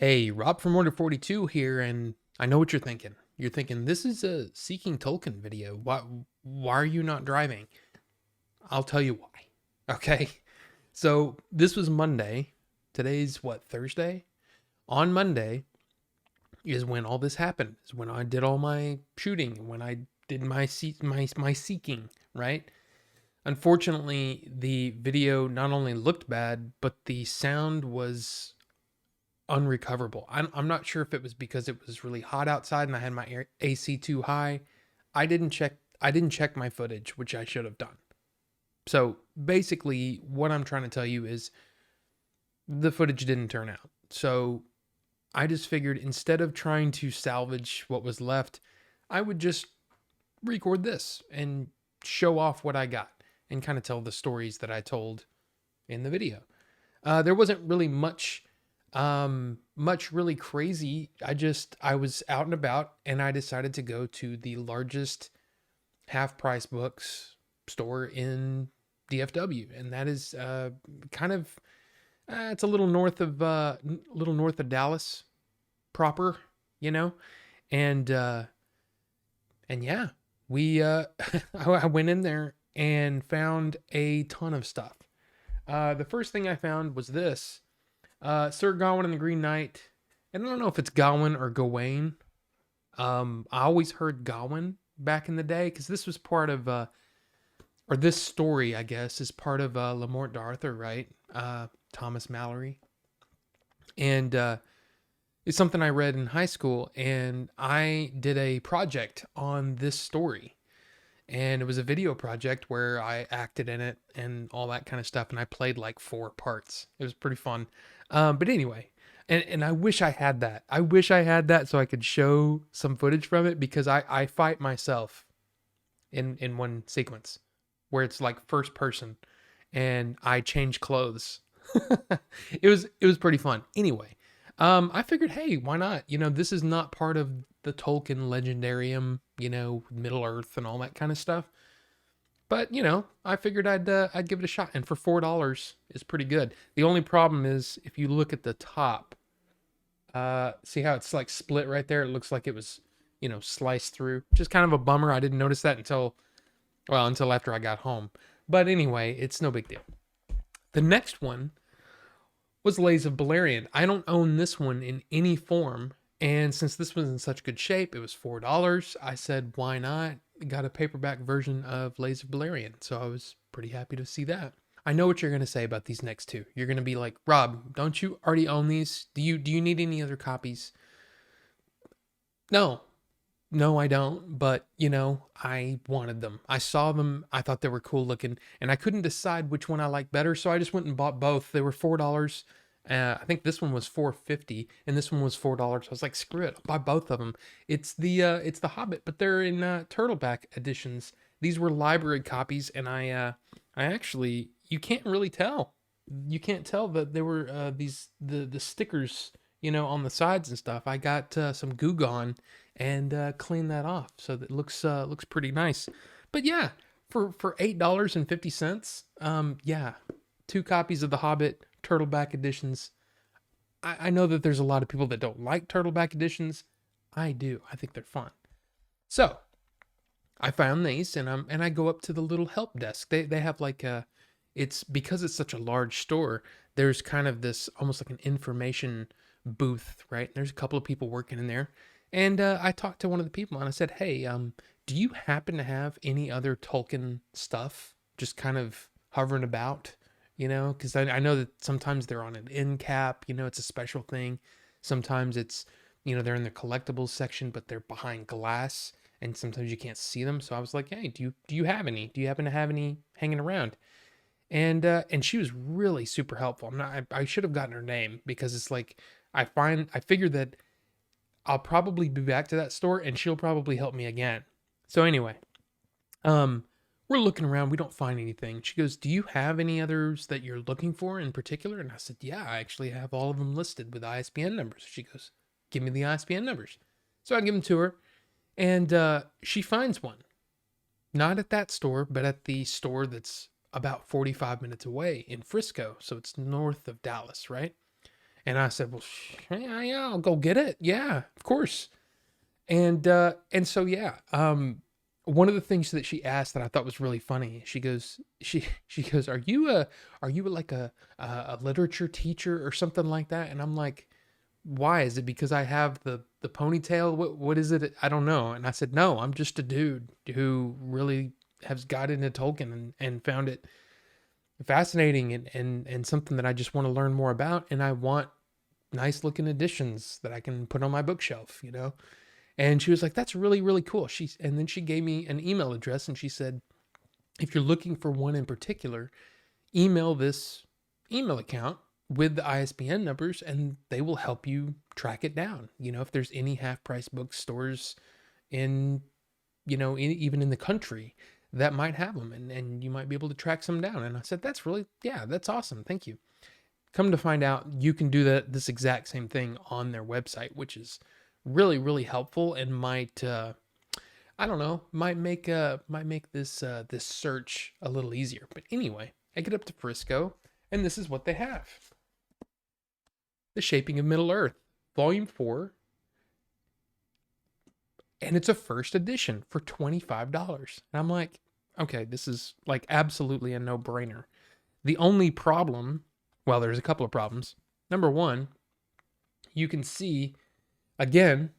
Hey, Rob from Order 42 here, and I know what you're thinking. You're thinking, this is a Seeking Tolkien video. Why are you not driving? I'll tell you why. Okay? So, this was Monday. Today's what, Thursday? On Monday is when all this happened. Is when I did all my shooting, when I did my seeking, right? Unfortunately, the video not only looked bad, but the sound was unrecoverable. I'm not sure if it was because it was really hot outside and I had my AC too high. I didn't check my footage, which I should have done. So basically, what I'm trying to tell you is the footage didn't turn out. So I just figured instead of trying to salvage what was left, I would just record this and show off what I got and kind of tell the stories that I told in the video. There wasn't really much really crazy. I was out and about and I decided to go to the largest half price books store in DFW, and that is kind of it's a little north of Dallas proper, you know. And yeah, we I went in there and found a ton of stuff. The first thing I found was this. Sir Gawain and the Green Knight. And I don't know if it's Gawain or Gawain. I always heard Gawain back in the day because this was part of, or this story, I guess, is part of Le Morte d'Arthur, right? Thomas Mallory. And it's something I read in high school, and I did a project on this story. And it was a video project where I acted in it and all that kind of stuff. And I played like 4 parts. It was pretty fun. But anyway, and I wish I had that. I wish I had that so I could show some footage from it, because I fight myself in one sequence where it's like first person and I change clothes. It was pretty fun. Anyway, I figured, hey, why not? This is not part of the Tolkien legendarium, Middle Earth and all that kind of stuff. But I figured I'd give it a shot, and for $4 is pretty good. The only problem is if you look at the top, see how it's like split right there? It looks like it was, sliced through. Just kind of a bummer. I didn't notice that until after I got home. But anyway, it's no big deal. The next one was Lays of Beleriand. I don't own this one in any form. And since this was in such good shape, it was $4. I said, why not? Got a paperback version of Lays of Beleriand. So I was pretty happy to see that. I know what you're going to say about these next two. You're going to be like, Rob, don't you already own these? Do you need any other copies? No, I don't. But, I wanted them. I saw them. I thought they were cool looking. And I couldn't decide which one I liked better. So I just went and bought both. They were $4. I think this one was $4.50 and this one was $4. I was like, screw it, I'll buy both of them. It's the Hobbit, but they're in turtleback editions. These were library copies, and I actually, you can't really tell. You can't tell that there were the stickers, on the sides and stuff. I got some Goo Gone and cleaned that off, so that looks pretty nice. But yeah, for $8.50, yeah, 2 copies of the Hobbit turtleback editions. I know that there's a lot of people that don't like turtleback editions. I do. I think they're fun. So I found these, and I go up to the little help desk. They have like it's because it's such a large store. There's kind of this almost like an information booth, right? There's a couple of people working in there, and I talked to one of the people and I said, hey, do you happen to have any other Tolkien stuff just kind of hovering about? Because I know that sometimes they're on an end cap, it's a special thing. Sometimes it's, they're in the collectibles section, but they're behind glass and sometimes you can't see them. So I was like, hey, do you have any? Do you happen to have any hanging around? And she was really super helpful. I should have gotten her name, because it's like, I figured that I'll probably be back to that store and she'll probably help me again. So anyway, we're looking around. We don't find anything. She goes, do you have any others that you're looking for in particular? And I said, yeah, I actually have all of them listed with ISBN numbers. She goes, give me the ISBN numbers. So I give them to her, and she finds one. Not at that store, but at the store that's about 45 minutes away in Frisco. So it's north of Dallas, right? And I said, well, yeah, I'll go get it. Yeah, of course. And so yeah, one of the things that she asked that I thought was really funny, she goes, are you like a literature teacher or something like that? And I'm like, why? Is it because I have the ponytail? What is it? I don't know. And I said, no, I'm just a dude who really has got into Tolkien and found it fascinating and something that I just want to learn more about. And I want nice looking editions that I can put on my bookshelf, you know? And she was like, that's really, really cool. And then she gave me an email address and she said, if you're looking for one in particular, email this email account with the ISBN numbers and they will help you track it down. You know, if there's any half price bookstores in, even in the country that might have them and you might be able to track some down. And I said, that's awesome. Thank you. Come to find out, you can do this exact same thing on their website, which is really, really helpful and might, I don't know, might make this search a little easier. But anyway, I get up to Frisco, and this is what they have: The Shaping of Middle Earth, Volume 4, and it's a first edition for $25. And I'm like, okay, this is like absolutely a no-brainer. The only problem, well, there's a couple of problems. Number one, you can see, again,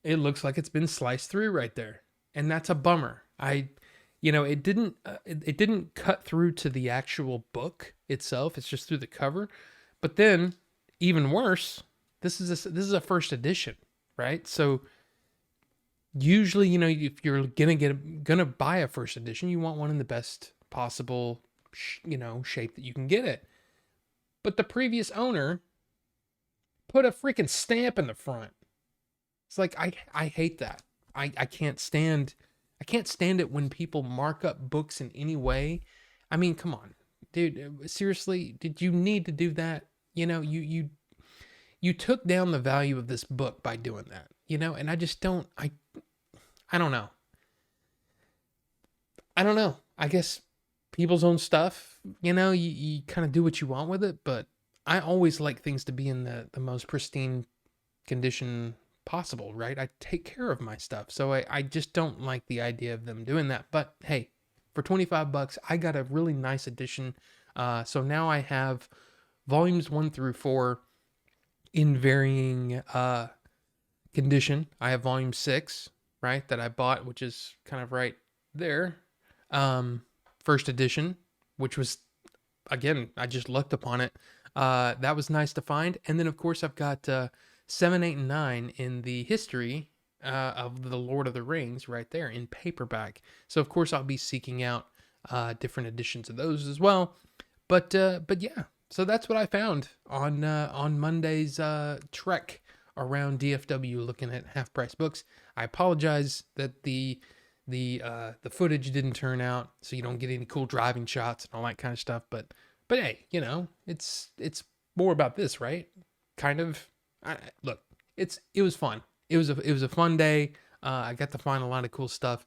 it looks like it's been sliced through right there. And that's a bummer. It didn't cut through to the actual book itself. It's just through the cover. But then, even worse, this is a first edition, right? So usually, if you're gonna buy a first edition, you want one in the best possible shape that you can get it. But the previous owner put a freaking stamp in the front. It's like I hate that. I can't stand it when people mark up books in any way. I mean, come on, dude. Seriously, did you need to do that? You took down the value of this book by doing that. And I just don't. I don't know. I don't know. I guess people's own stuff. You kind of do what you want with it, but I always like things to be in the most pristine condition possible, right? I take care of my stuff. So I just don't like the idea of them doing that. But hey, for $25, I got a really nice edition. So now I have volumes 1 through 4 in varying condition. I have volume 6, right, that I bought, which is kind of right there. First edition, which was, again, I just looked upon it. That was nice to find. And then, of course, I've got 7, 8, and 9 in the history of the Lord of the Rings right there in paperback. So, of course, I'll be seeking out different editions of those as well. But yeah, so that's what I found on Monday's trek around DFW looking at half-price books. I apologize that the footage didn't turn out, so you don't get any cool driving shots and all that kind of stuff. But hey, it's more about this, right? Kind of. Look, it was fun. It was a fun day. I got to find a lot of cool stuff.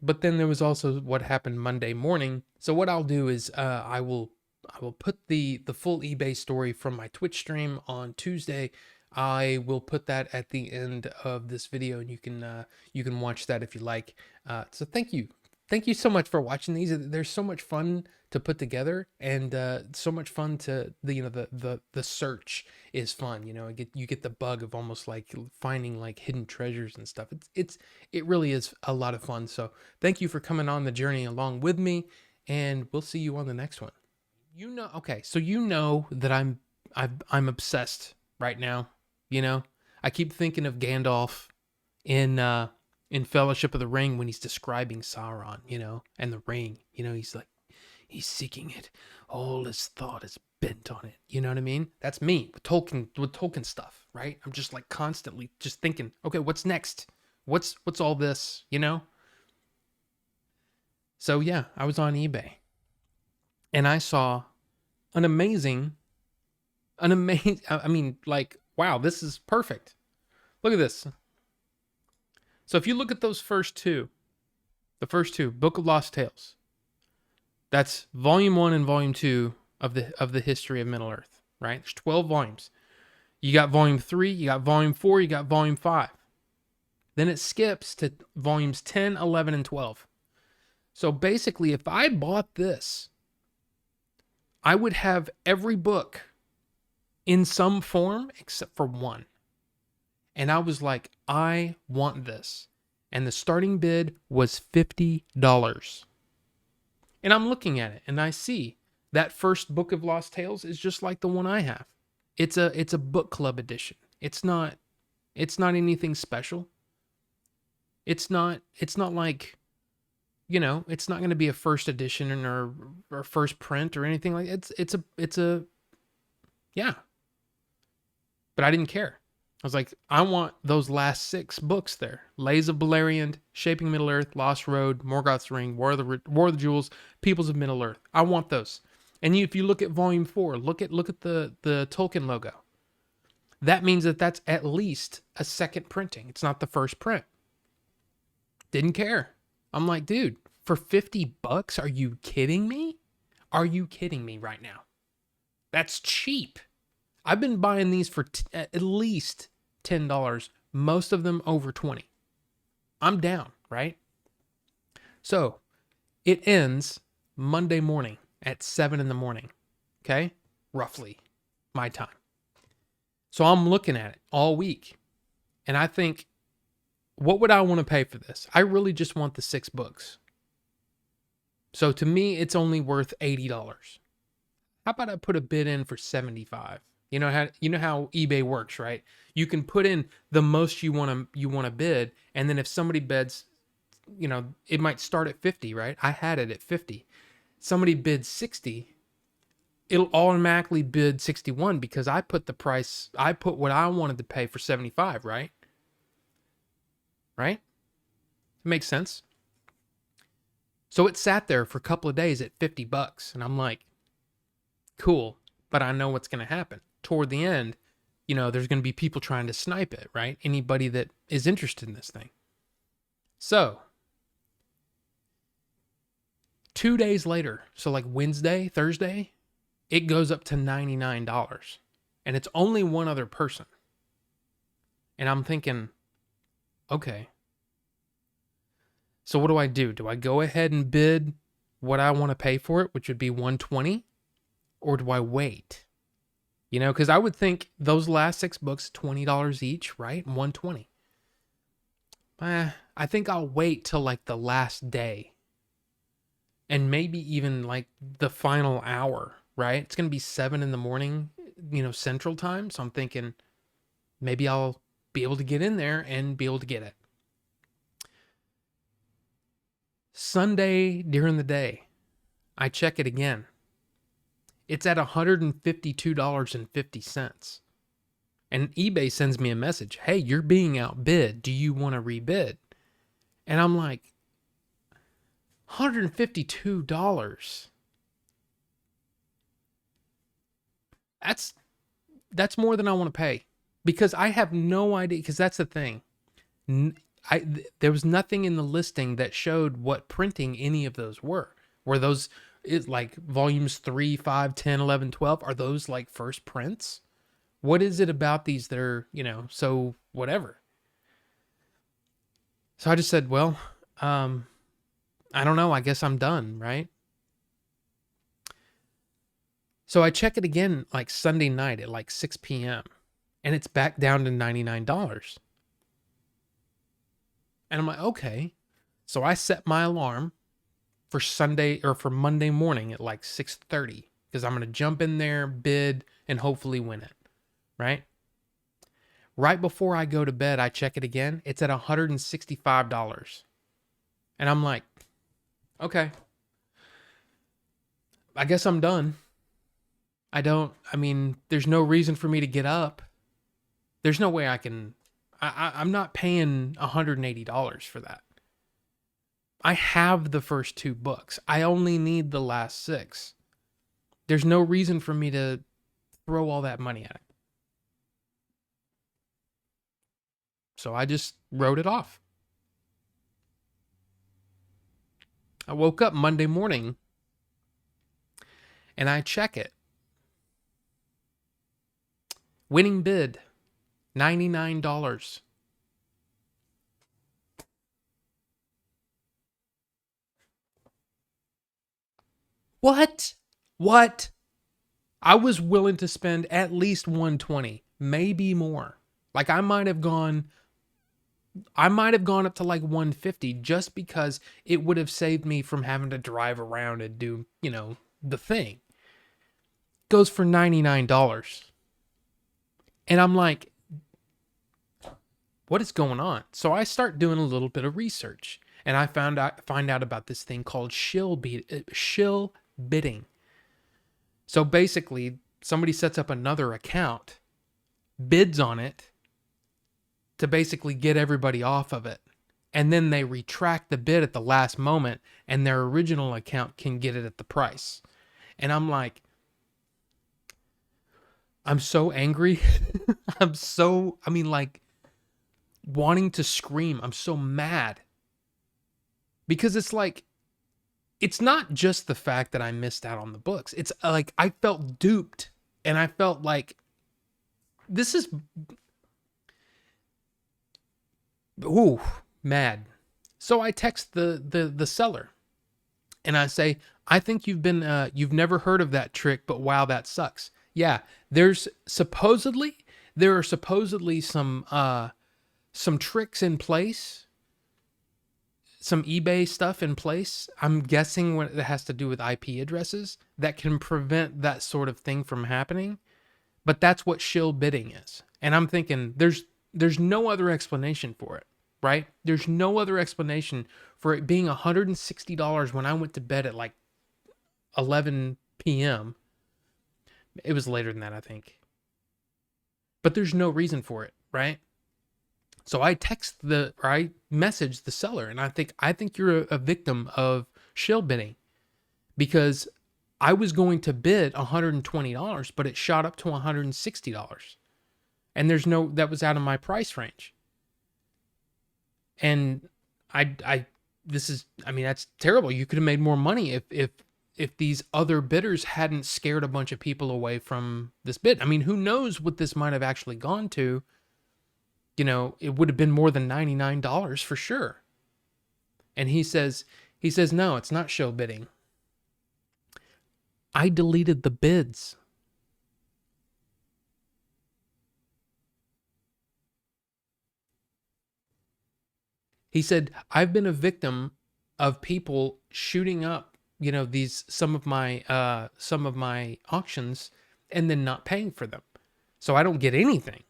But then there was also what happened Monday morning. So what I'll do is I will put the full eBay story from my Twitch stream on Tuesday. I will put that at the end of this video, and you can watch that if you like. So thank you so much for watching these. They're so much fun to put together, and so much fun to the search is fun. You get the bug of almost like finding like hidden treasures and stuff. It really is a lot of fun. So thank you for coming on the journey along with me, and we'll see you on the next one. Okay, so that I'm obsessed right now. I keep thinking of Gandalf in Fellowship of the Ring when he's describing Sauron, and the ring. He's like, he's seeking it. All his thought is bent on it. You know what I mean? That's me with Tolkien stuff, right? I'm just like constantly just thinking, okay, what's next? What's all this? So yeah, I was on eBay and I saw an amazing, I mean, like, wow, this is perfect. Look at this. So if you look at those first two, Book of Lost Tales, that's volume 1 and volume 2 of the history of Middle Earth. right? There's 12 volumes. You got volume 3, you got volume 4, you got volume 5. Then it skips to volumes 10, 11, and 12. So basically, if I bought this, I would have every book in some form except for one. And I was like, I want this. And the starting bid was $50. And I'm looking at it and I see that first Book of Lost Tales is just like the one I have. It's a book club edition. It's not anything special. It's not like, it's not going to be a first edition or first print or anything like it. It's a yeah. But I didn't care. I was like, I want those last 6 books there. Lays of Beleriand, Shaping Middle-earth, Lost Road, Morgoth's Ring, War of the Jewels, Peoples of Middle-earth. I want those. And if you look at volume 4, look at the Tolkien logo. That means that's at least a second printing. It's not the first print. Didn't care. I'm like, dude, for $50, are you kidding me? Are you kidding me right now? That's cheap. I've been buying these for at least $10, most of them over $20. I'm down, right? So it ends Monday morning at 7 in the morning, okay? Roughly my time. So I'm looking at it all week, and I think, what would I want to pay for this? I really just want the 6 books. So to me, it's only worth $80. How about I put a bid in for $75? You know how eBay works, right? You can put in the most you want to bid, and then if somebody bids, it might start at 50, right? I had it at 50. Somebody bids 60, it'll automatically bid 61 because I put what I wanted to pay for 75, right? Right? It makes sense. So it sat there for a couple of days at $50, and I'm like, cool, but I know what's going to happen. Toward the end, there's going to be people trying to snipe it, right? Anybody that is interested in this thing. So 2 days later, so like Wednesday, Thursday, it goes up to $99. And it's only one other person. And I'm thinking, okay, so what do I do? Do I go ahead and bid what I want to pay for it, which would be $120? Or do I wait? Because I would think those last 6 books, $20 each, right? $120. I think I'll wait till like the last day. And maybe even like the final hour, right? It's going to be 7 in the morning, Central Time. So I'm thinking maybe I'll be able to get in there and be able to get it. Sunday during the day, I check it again. It's at $152.50. And eBay sends me a message. Hey, you're being outbid. Do you want to rebid? And I'm like, $152. That's more than I want to pay. Because I have no idea. Because that's the thing. There was nothing in the listing that showed what printing any of those were. Were those... It's like volumes 3, 5, 10, 11, 12. Are those like first prints? What is it about these that are, so whatever? So I just said, well, I don't know. I guess I'm done, right? So I check it again like Sunday night at like 6 p.m. And it's back down to $99. And I'm like, okay. So I set my alarm for Sunday or for Monday morning at like 6:30 because I'm going to jump in there, bid, and hopefully win it, right? Right before I go to bed, I check it again. It's at $165. And I'm like, okay, I guess I'm done. There's no reason for me to get up. There's no way I'm not paying $180 for that. I have the first 2 books. I only need the last 6. There's no reason for me to throw all that money at it. So I just wrote it off. I woke up Monday morning and I check it. Winning bid, $99. What? What? I was willing to spend at least 120, maybe more. Like I might have gone up to like 150 just because it would have saved me from having to drive around and do, the thing. Goes for $99. And I'm like, what is going on? So I start doing a little bit of research and I find out about this thing called shill bidding. So basically, somebody sets up another account, bids on it to basically get everybody off of it. And then they retract the bid at the last moment and their original account can get it at the price. And I'm like, I'm so angry. like wanting to scream. I'm so mad. Because it's like, it's not just the fact that I missed out on the books. It's like I felt duped and I felt like this is ooh, mad. So I text the seller and I say, I think you've never heard of that trick, but wow, that sucks. Yeah, there are supposedly some tricks in place, some eBay stuff in place. I'm guessing when it has to do with IP addresses that can prevent that sort of thing from happening. But that's what shill bidding is. And I'm thinking there's no other explanation for it, right? There's no other explanation for it being $160 when I went to bed at like 11 p.m. It was later than that, I think. But there's no reason for it, right? So I message the seller and I think you're a victim of shill bidding because I was going to bid $120, but it shot up to $160. And that was out of my price range. And that's terrible. You could have made more money if these other bidders hadn't scared a bunch of people away from this bid. I mean, who knows what this might have actually gone to? It would have been more than $99 for sure. And he says, no, it's not shill bidding. I deleted the bids. He said, I've been a victim of people shooting up, some of my auctions and then not paying for them. So I don't get anything.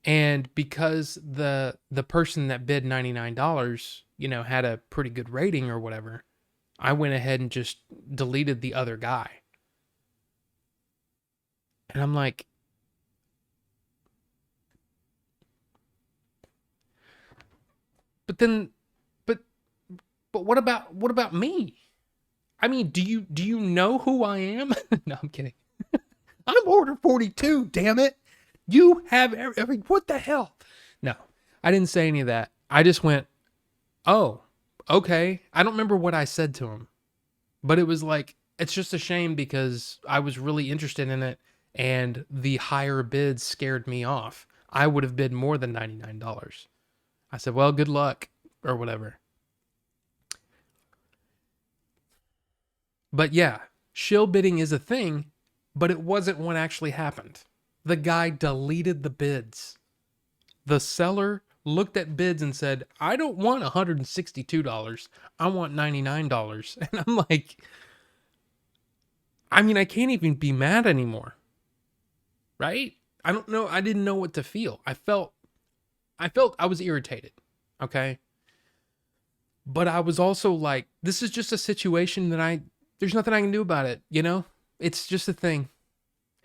And because the person that bid $99, had a pretty good rating or whatever, I went ahead and just deleted the other guy. And I'm like, but then, but, but what about me? I mean, do you know who I am? No, I'm kidding. I'm order 42, damn it. You have every what the hell? No, I didn't say any of that. I just went, oh, okay. I don't remember what I said to him, but it was like, it's just a shame because I was really interested in it and the higher bids scared me off. I would have bid more than $99. I said, well, good luck or whatever. But yeah, shill bidding is a thing, but it wasn't what actually happened. The guy deleted the bids. The seller looked at bids and said, I don't want $162. I want $99. And I'm like, I can't even be mad anymore. Right? I don't know. I didn't know what to feel. I felt I was irritated. Okay. But I was also like, this is just a situation that there's nothing I can do about it. It's just a thing.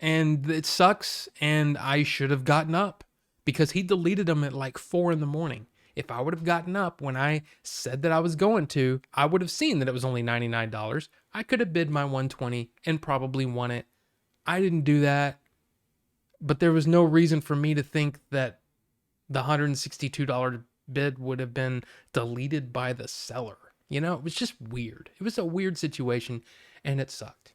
And it sucks. And I should have gotten up because he deleted them at like 4 a.m. If I would have gotten up when I said that I was going to, I would have seen that it was only $99. I could have bid my 120 and probably won it. I didn't do that. But there was no reason for me to think that the $162 bid would have been deleted by the seller. It was just weird. It was a weird situation and it sucked.